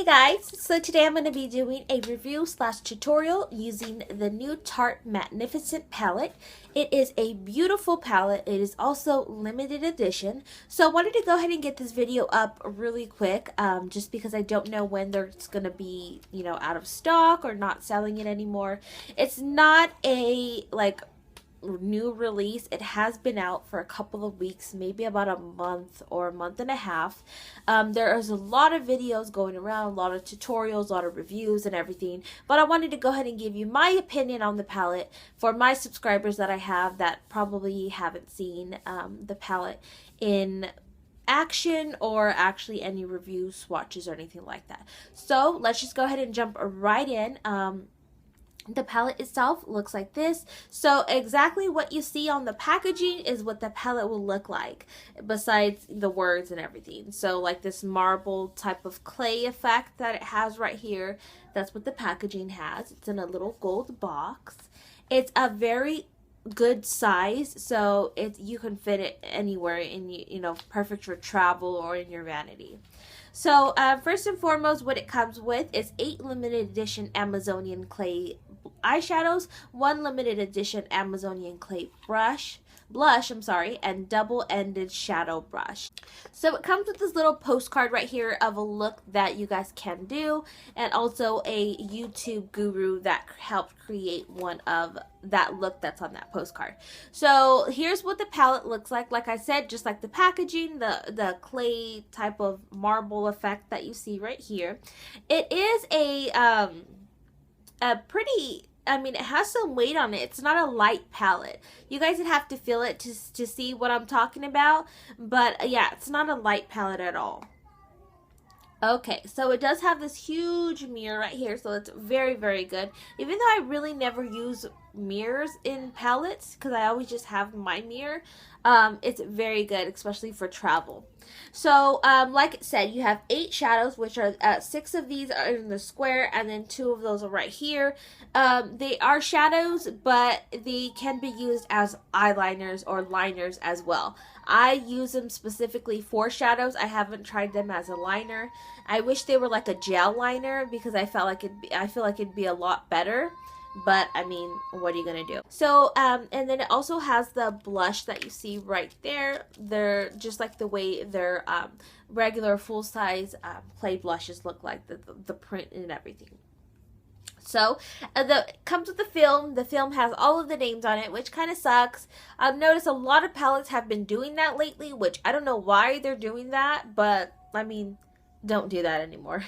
Hey guys, so today I'm going to be doing a review slash tutorial using the new Tarte MATTE-nificent palette. It is a beautiful palette. It is also limited edition. So I wanted to go ahead and get this video up really quick just because I don't know when it's going to be, out of stock or not selling it anymore. It's not a new release. It has been out for a couple of weeks, maybe about a month or a month and a half. There is a lot of videos going around, a lot of tutorials, a lot of reviews and everything, but I wanted to go ahead and give you my opinion on the palette for my subscribers that I have that probably haven't seen the palette in action or actually any reviews, swatches, or anything like that. So let's just go ahead and jump right in. The palette itself looks like this. So exactly what you see on the packaging is what the palette will look like, besides the words and everything. So like this marble type of clay effect that it has right here, that's what the packaging has. It's in a little gold box. It's a very good size, so you can fit it anywhere in perfect for travel or in your vanity. So first and foremost, what it comes with is 8 limited edition Amazonian clay eyeshadows, 1 limited edition Amazonian clay blush, and double-ended shadow brush. So it comes with this little postcard right here of a look that you guys can do, and also a YouTube guru that helped create one of that look that's on that postcard. So here's what the palette looks like. Like I said, just like the packaging, the clay type of marble effect that you see right here. It is a pretty, it has some weight on it. It's not a light palette. You guys would have to feel it to see what I'm talking about. But yeah, it's not a light palette at all. Okay, so it does have this huge mirror right here, so it's very, very good. Even though I really never use mirrors in palettes, because I always just have my mirror, it's very good, especially for travel. So, like it said, you have 8 shadows, which are 6 of these are in the square, and then 2 of those are right here. They are shadows, but they can be used as eyeliners or liners as well. I use them specifically for shadows. I haven't tried them as a liner. I wish they were like a gel liner because I feel like it'd be a lot better. But I mean, what are you gonna do? So and then it also has the blush that you see right there. They're just like the way their regular full-size clay blushes look like, the print and everything. So it comes with the film. The film has all of the names on it, which kind of sucks. I've noticed a lot of palettes have been doing that lately, which I don't know why they're doing that, but I mean, don't do that anymore.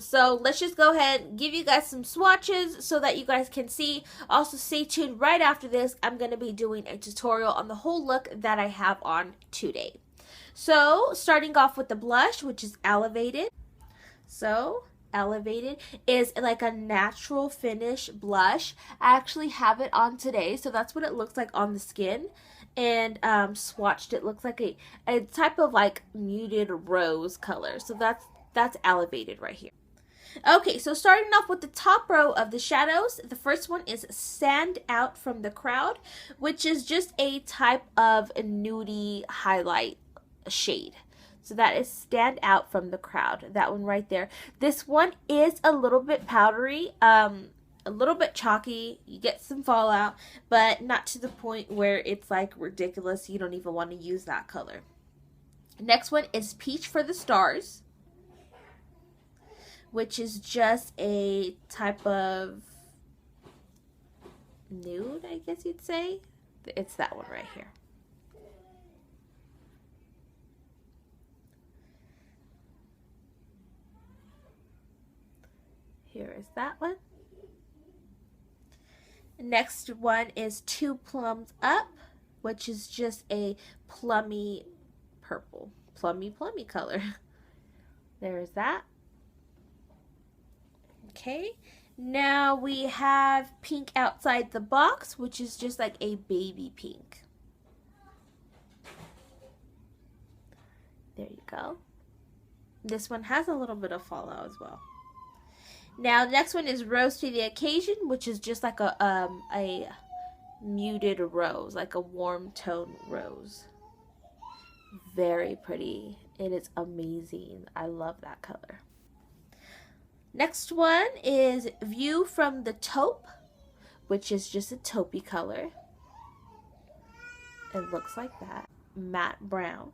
So let's just go ahead and give you guys some swatches so that you guys can see. Also, stay tuned. Right after this, I'm going to be doing a tutorial on the whole look that I have on today. So starting off with the blush, which is Elevated. So Elevated is like a natural finish blush. I actually have it on today, so that's what it looks like on the skin. And swatched, it looks like a type of like muted rose color. So that's Elevated right here. Okay, so starting off with the top row of the shadows, the first one is Stand Out from the Crowd, which is just a type of nudie highlight shade. So that is Stand Out from the Crowd, that one right there. This one is a little bit powdery, a little bit chalky. You get some fallout, but not to the point where it's like ridiculous. You don't even want to use that color. Next one is Peach for the Stars, which is just a type of nude, I guess you'd say. It's that one right here. Here is that one. Next one is Two Plums Up, which is just a plummy purple. Plummy color. There's that. Okay. Now we have Pink Outside the Box, which is just like a baby pink. There you go. This one has a little bit of fallout as well. Now, the next one is Rose to the Occasion, which is just like a muted rose, like a warm tone rose. Very pretty. It is amazing. I love that color. Next one is View from the Taupe, which is just a taupey color. It looks like that. Matte brown.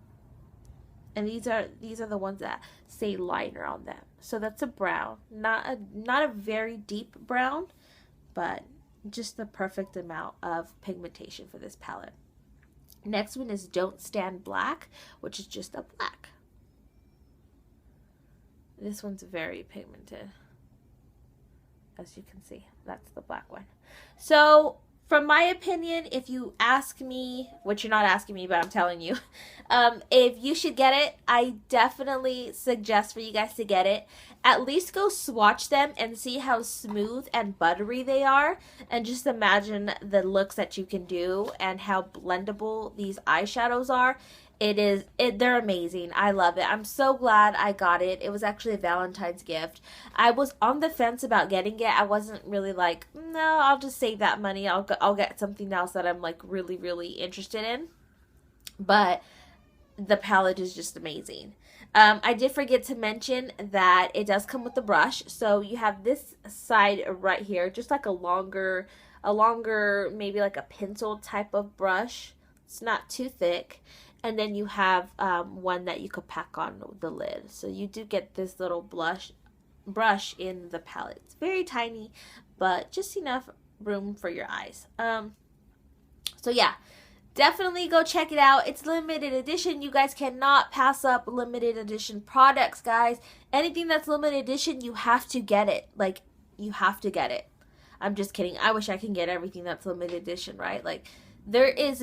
And these are the ones that say liner on them. So that's a brown. Not a very deep brown, but just the perfect amount of pigmentation for this palette. Next one is Don't Stand Black, which is just a black. This one's very pigmented. As you can see, that's the black one. So, from my opinion, if you ask me, which you're not asking me, but I'm telling you, if you should get it, I definitely suggest for you guys to get it. At least go swatch them and see how smooth and buttery they are. And just imagine the looks that you can do and how blendable these eyeshadows are. They're amazing. I love it. I'm so glad I got it. It was actually a Valentine's gift. I was on the fence about getting it. I wasn't really like, no, I'll just save that money. I'll get something else that I'm like really, really interested in. But the palette is just amazing. I did forget to mention that it does come with a brush. So you have this side right here, just like a longer, maybe like a pencil type of brush. It's not too thick. And then you have one that you could pack on the lid. So you do get this little brush in the palette. It's very tiny, but just enough room for your eyes. So yeah, definitely go check it out. It's limited edition. You guys cannot pass up limited edition products, guys. Anything that's limited edition, you have to get it. Like, you have to get it. I'm just kidding. I wish I can get everything that's limited edition, right? Like, there's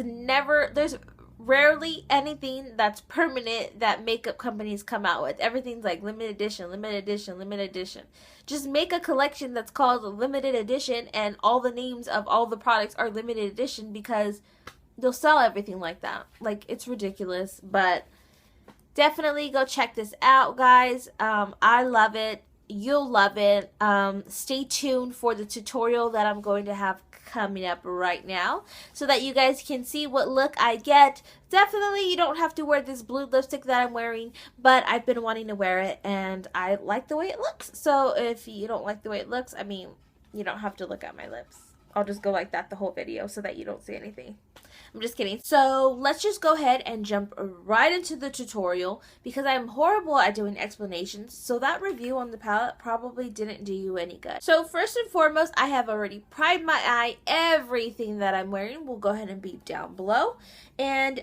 rarely anything that's permanent that makeup companies come out with. Everything's like limited edition, limited edition, limited edition. Just make a collection that's called limited edition and all the names of all the products are limited edition because they'll sell everything like that. Like, it's ridiculous, but definitely go check this out, guys. I love it. You'll love it. Stay tuned for the tutorial that I'm going to have coming up right now so that you guys can see what look I get. Definitely you don't have to wear this blue lipstick that I'm wearing, but I've been wanting to wear it and I like the way it looks. So if you don't like the way it looks, I mean, you don't have to look at my lips. I'll just go like that the whole video so that you don't see anything. I'm just kidding. So let's just go ahead and jump right into the tutorial because I'm horrible at doing explanations. So that review on the palette probably didn't do you any good. So first and foremost, I have already primed my eye. Everything that I'm wearing will go ahead and be down below. And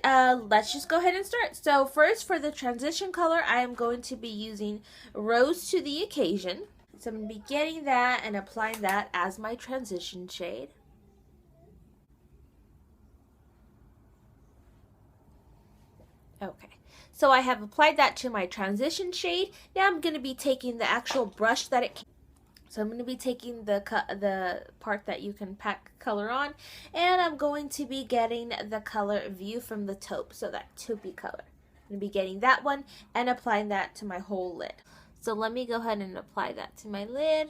let's just go ahead and start. So first, for the transition color, I am going to be using Rose to the Occasion. So I'm going to be getting that and applying that as my transition shade. Okay, so I have applied that to my transition shade. Now I'm going to be taking the actual brush that it came. So I'm going to be taking the part that you can pack color on, and I'm going to be getting the color View from the Taupe, so that taupey color. I'm going to be getting that one and applying that to my whole lid. So let me go ahead and apply that to my lid.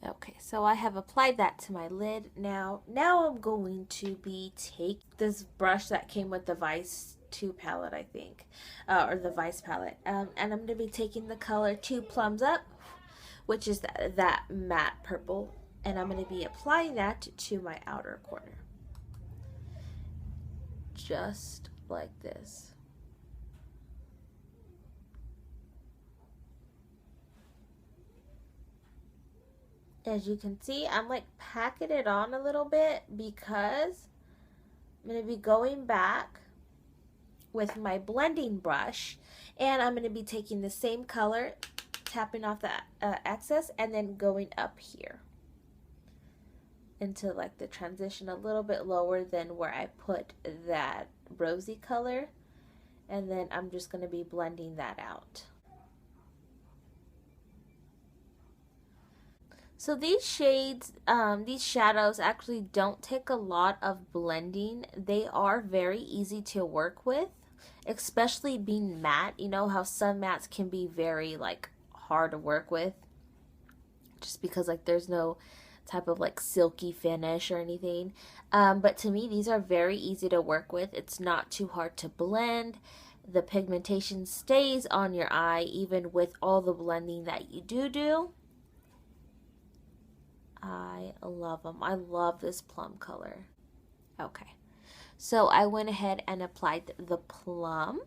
Okay, so I have applied that to my lid. Now I'm going to be take this brush that came with the Vice 2 palette, I think, or the Vice palette, and I'm going to be taking the color 2 Plums Up, which is that matte purple, and I'm going to be applying that to my outer corner, just like this. As you can see, I'm like packing it on a little bit because I'm going to be going back with my blending brush and I'm going to be taking the same color, tapping off the excess, and then going up here into like the transition a little bit lower than where I put that rosy color, and then I'm just going to be blending that out. So these shades, these shadows actually don't take a lot of blending. They are very easy to work with, especially being matte. You know how some mattes can be very like hard to work with just because like there's no type of like silky finish or anything. But to me, these are very easy to work with. It's not too hard to blend. The pigmentation stays on your eye even with all the blending that you do. I love them. I love this plum color. Okay, so I went ahead and applied the plum.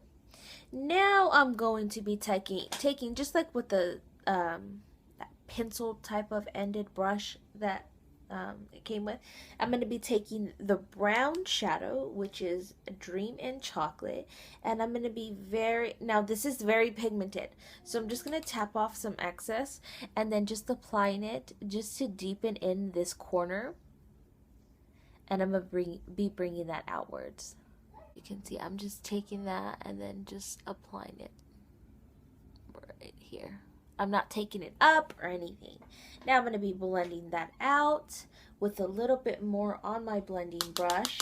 Now I'm going to be taking just like with the that pencil type of ended brush that it came with. I'm going to be taking the brown shadow, which is Dream in Chocolate, and I'm going to be now this is very pigmented, so I'm just going to tap off some excess and then just applying it just to deepen in this corner, and I'm going to be bringing that outwards. You can see I'm just taking that and then just applying it right here. I'm not taking it up or anything. Now I'm going to be blending that out with a little bit more on my blending brush.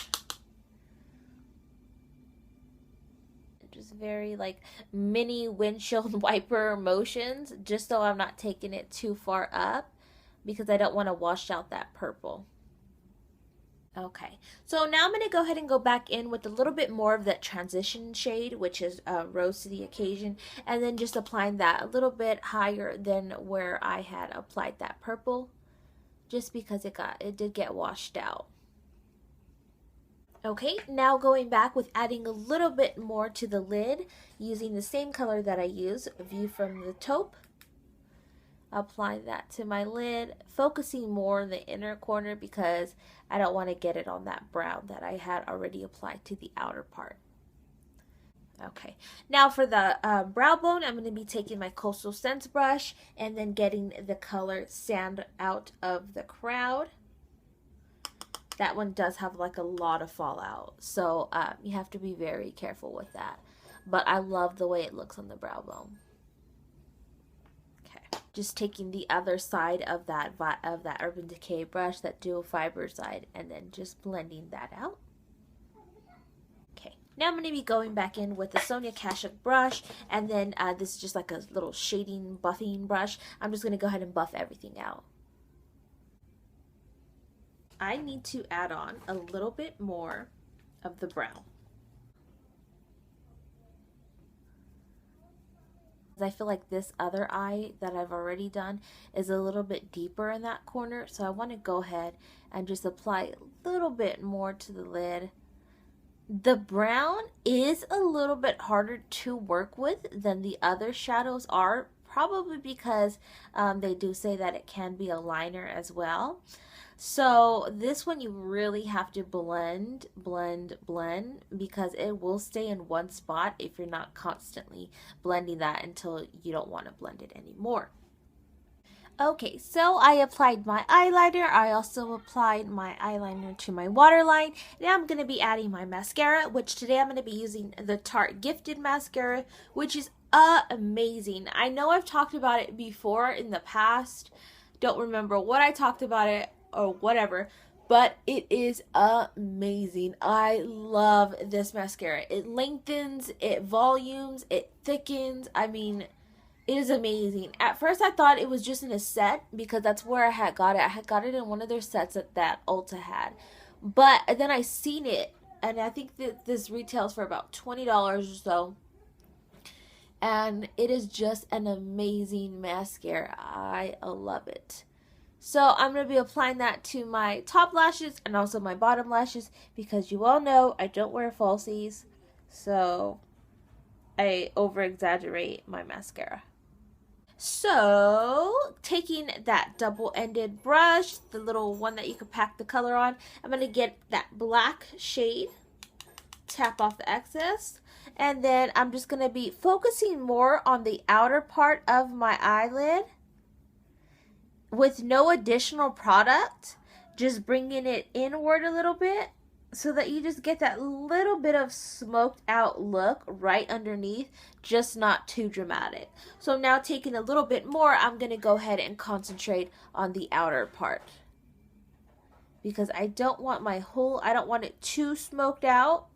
Just very like mini windshield wiper motions, just so I'm not taking it too far up because I don't want to wash out that purple. Okay, so now I'm going to go ahead and go back in with a little bit more of that transition shade, which is Rose to the Occasion, and then just applying that a little bit higher than where I had applied that purple, just because it did get washed out. Okay, now going back with adding a little bit more to the lid, using the same color that I use, View from the Taupe. Apply that to my lid, focusing more in the inner corner because I don't want to get it on that brown that I had already applied to the outer part. Okay, now for the brow bone, I'm going to be taking my Coastal Scents brush and then getting the color Sand out of the Crowd. That one does have like a lot of fallout, so you have to be very careful with that. But I love the way it looks on the brow bone. Just taking the other side of that Urban Decay brush, that dual fiber side, and then just blending that out. Okay, now I'm going to be going back in with the Sonia Kashuk brush, and then this is just like a little shading buffing brush. I'm just going to go ahead and buff everything out. I need to add on a little bit more of the brown. I feel like this other eye that I've already done is a little bit deeper in that corner, so I want to go ahead and just apply a little bit more to the lid. The brown is a little bit harder to work with than the other shadows are, probably because they do say that it can be a liner as well. So this one you really have to blend because it will stay in one spot if you're not constantly blending that until you don't want to blend it anymore. Okay, so I applied my eyeliner. I also applied my eyeliner to my waterline. Now I'm going to be adding my mascara, which today I'm going to be using the Tarte Gifted Mascara, which is amazing. I know I've talked about it before in the past. Don't remember what I talked about it or whatever, but it is amazing. I love this mascara. It lengthens, it volumes, it thickens. I mean, it is amazing. At first I thought it was just in a set because that's where I had got it. I had got it in one of their sets that Ulta had, but then I seen it, and I think that this retails for about $20 or so, and it is just an amazing mascara. I love it. So I'm going to be applying that to my top lashes and also my bottom lashes because you all know I don't wear falsies, so I over-exaggerate my mascara. So taking that double-ended brush, the little one that you can pack the color on, I'm going to get that black shade, tap off the excess, and then I'm just going to be focusing more on the outer part of my eyelid with no additional product, just bringing it inward a little bit so that you just get that little bit of smoked out look right underneath, just not too dramatic. So now taking a little bit more, I'm going to go ahead and concentrate on the outer part because I don't want I don't want it too smoked out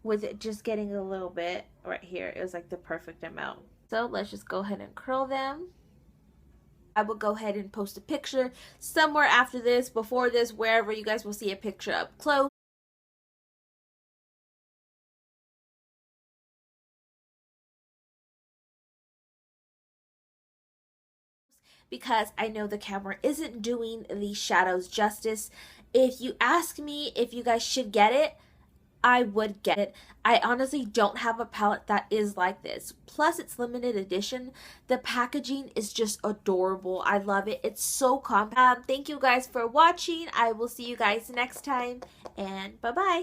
with it just getting a little bit right here. It was like the perfect amount. So let's just go ahead and curl them. I will go ahead and post a picture somewhere after this, before this, wherever you guys will see a picture up close. Because I know the camera isn't doing the shadows justice. If you ask me if you guys should get it, I would get it. I honestly don't have a palette that is like this. Plus, it's limited edition. The packaging is just adorable. I love it. It's so compact. Thank you guys for watching. I will see you guys next time, and bye-bye.